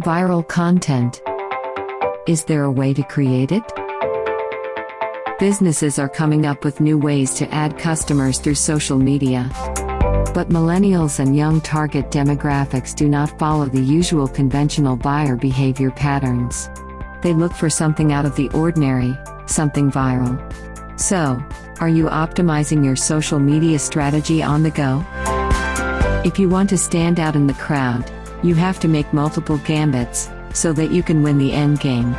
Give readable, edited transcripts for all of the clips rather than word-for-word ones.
Viral content. Is there a way to create it? Businesses are coming up with new ways to add customers through social media. But millennials and young target demographics do not follow the usual conventional buyer behavior patterns. They look for something out of the ordinary, something viral. So, are you optimizing your social media strategy on the go? If you want to stand out in the crowd, you have to make multiple gambits, so that you can win the end game.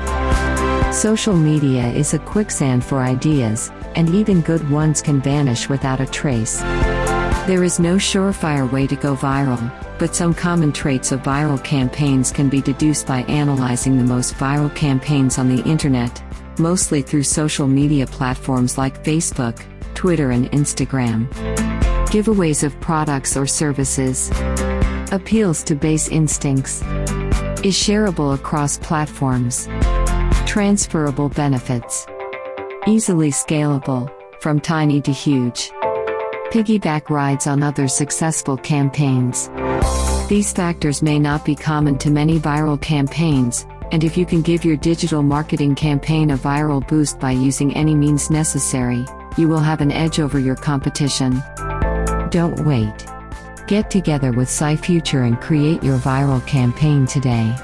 Social media is a quicksand for ideas, and even good ones can vanish without a trace. There is no surefire way to go viral, but some common traits of viral campaigns can be deduced by analyzing the most viral campaigns on the internet, mostly through social media platforms like Facebook, Twitter and Instagram. Giveaways of products or services. Appeals to base instincts. Is shareable across platforms. Transferable benefits. Easily scalable, from tiny to huge. Piggyback rides on other successful campaigns. These factors may not be common to many viral campaigns, and if you can give your digital marketing campaign a viral boost by using any means necessary, you will have an edge over your competition. Don't wait. Get together with Cyfuture and create your viral campaign today.